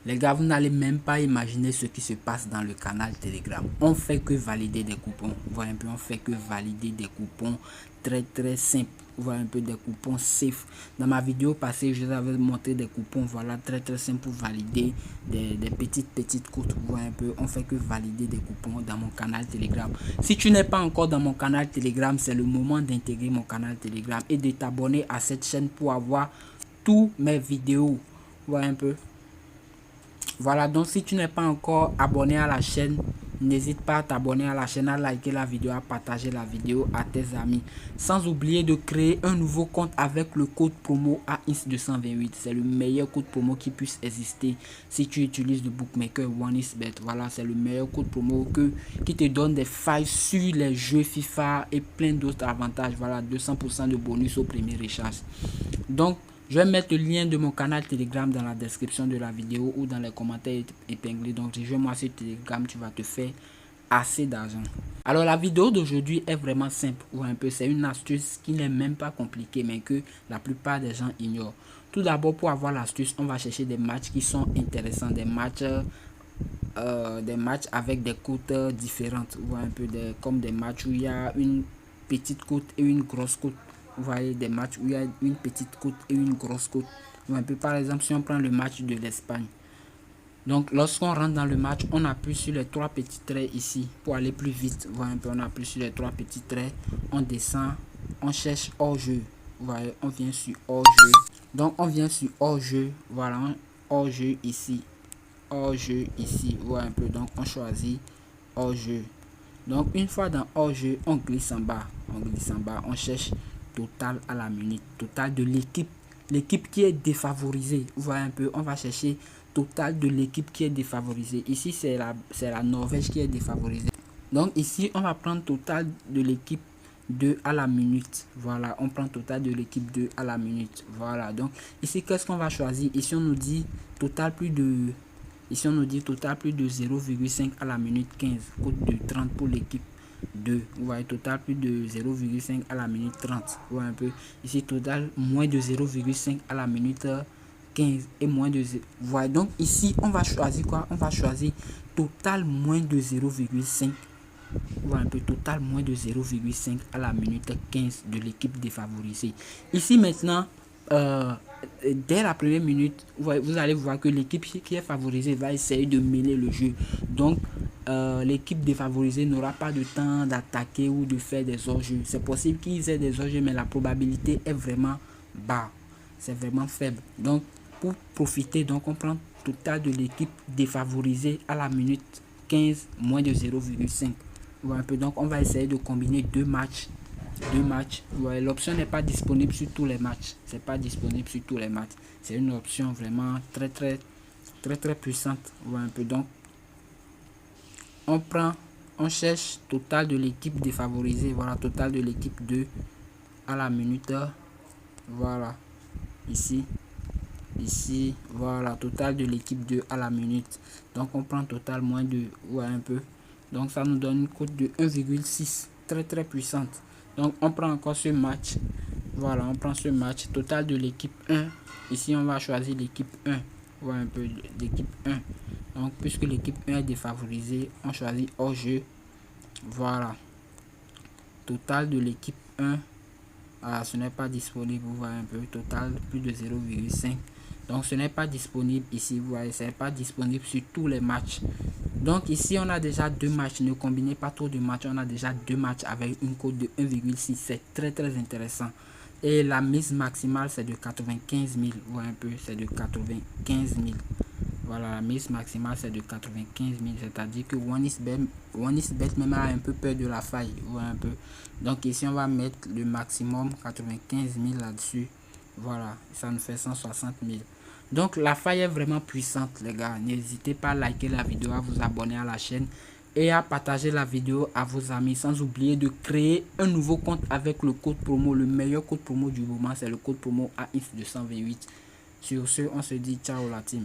Les gars, vous n'allez même pas imaginer ce qui se passe dans le canal Telegram. On fait que valider des coupons. Vous voyez un peu, on fait que valider des coupons très simples. Vous voyez un peu des coupons safe. Dans ma vidéo passée, je vous avais montré des coupons, voilà, très simples pour valider des petites cotes. Vous voyez un peu, on fait que valider des coupons dans mon canal Telegram. Si tu n'es pas encore dans mon canal Telegram, c'est le moment d'intégrer mon canal Telegram et de t'abonner à cette chaîne pour avoir tous mes vidéos. Vous voyez un peu. Voilà, donc si tu n'es pas encore abonné à la chaîne, n'hésite pas à t'abonner à la chaîne, à liker la vidéo, à partager la vidéo à tes amis. Sans oublier de créer un nouveau compte avec le code promo AINS228. C'est le meilleur code promo qui puisse exister si tu utilises le bookmaker OneXBet. Voilà, c'est le meilleur code promo qui te donne des failles sur les jeux FIFA et plein d'autres avantages. Voilà, 200% de bonus au premier recharge. Donc, je vais mettre le lien de mon canal Telegram dans la description de la vidéo ou dans les commentaires épinglés. Donc, rejoins-moi sur Telegram, tu vas te faire assez d'argent. Alors, la vidéo d'aujourd'hui est vraiment simple ou un peu. C'est une astuce qui n'est même pas compliquée, mais que la plupart des gens ignorent. Tout d'abord, pour avoir l'astuce, on va chercher des matchs qui sont intéressants, des matchs avec des cotes différentes. Ou un peu comme des matchs où il y a une petite cote et une grosse cote. Vous voyez des matchs où il y a une petite cote et une grosse cote. Un peu, par exemple, si on prend le match de l'Espagne. Donc, lorsqu'on rentre dans le match, on appuie sur les trois petits traits ici pour aller plus vite. Vous voyez un peu, on appuie sur les trois petits traits. On descend, on cherche hors-jeu. Vous voyez, on vient sur hors-jeu. Donc, on vient sur hors-jeu. Voilà, hors-jeu ici. Hors-jeu ici. Vous voyez un peu, donc on choisit hors-jeu. Donc, une fois dans hors-jeu, on glisse en bas. On glisse en bas, on cherche total à la minute, total de l'équipe qui est défavorisée. Vous voyez un peu, on va chercher total de l'équipe qui est défavorisée. Ici, c'est la Norvège qui est défavorisée. Donc ici, on va prendre total de l'équipe 2 à la minute. Voilà, on prend total de l'équipe 2 à la minute. Voilà, donc ici, qu'est-ce qu'on va choisir? Ici, on nous dit total plus de... Ici, on nous dit total plus de 0,5 à la minute 15. Cote de 30 pour l'équipe 2. Vous voyez, total plus de 0,5 à la minute 30. Vous voyez un peu. Ici, total moins de 0,5 à la minute 15 et moins de 0. Vous voyez, donc ici, on va choisir quoi? On va choisir total moins de 0,5. Vous voyez un peu, total moins de 0,5 à la minute 15 de l'équipe défavorisée. Ici, maintenant, dès la première minute, vous allez voir que l'équipe qui est favorisée va essayer de mêler le jeu. Donc, l'équipe défavorisée n'aura pas de temps d'attaquer ou de faire des hors-jeux. C'est possible qu'ils aient des hors-jeux, mais la probabilité est vraiment bas. C'est vraiment faible. Donc, pour profiter, donc on prend total de l'équipe défavorisée à la minute 15, moins de 0,5. Un peu. Donc, on va essayer de combiner deux matchs. Ouais, l'option n'est pas disponible sur tous les matchs. C'est pas disponible sur tous les matchs. C'est une option vraiment très puissante. Ouais, un peu. Donc, on cherche total de l'équipe défavorisée. Voilà, total de l'équipe 2 à la minute. Voilà, ici, voilà, total de l'équipe 2 à la minute. Donc, on prend total moins de, ouais, un peu. Donc, ça nous donne une cote de 1,6, très puissante. Donc, on prend encore ce match. Voilà, on prend ce match. Total de l'équipe 1. Ici, on va choisir l'équipe 1. Voilà un peu l'équipe 1. Donc, puisque l'équipe 1 est défavorisée, on choisit hors-jeu. Voilà. Total de l'équipe 1. Ah, ce n'est pas disponible. Vous voyez un peu. Total, plus de 0,5. Donc, ce n'est pas disponible ici. Vous voyez, ce n'est pas disponible sur tous les matchs. Donc ici on a déjà deux matchs, ne combinez pas trop de matchs, on a déjà deux matchs avec une cote de 1,6, c'est très intéressant. Et la mise maximale c'est de 95 000, ouais, un peu, c'est de 95 000. Voilà, la mise maximale c'est de 95 000, c'est-à-dire que OneXBet même a un peu peur de la faille, ouais, un peu. Donc ici on va mettre le maximum 95 000 là-dessus. Voilà, ça nous fait 160 000. Donc la faille est vraiment puissante les gars. N'hésitez pas à liker la vidéo, à vous abonner à la chaîne et à partager la vidéo à vos amis. Sans oublier de créer un nouveau compte avec le code promo. Le meilleur code promo du moment, c'est le code promo AINS228. Sur ce, on se dit ciao la team.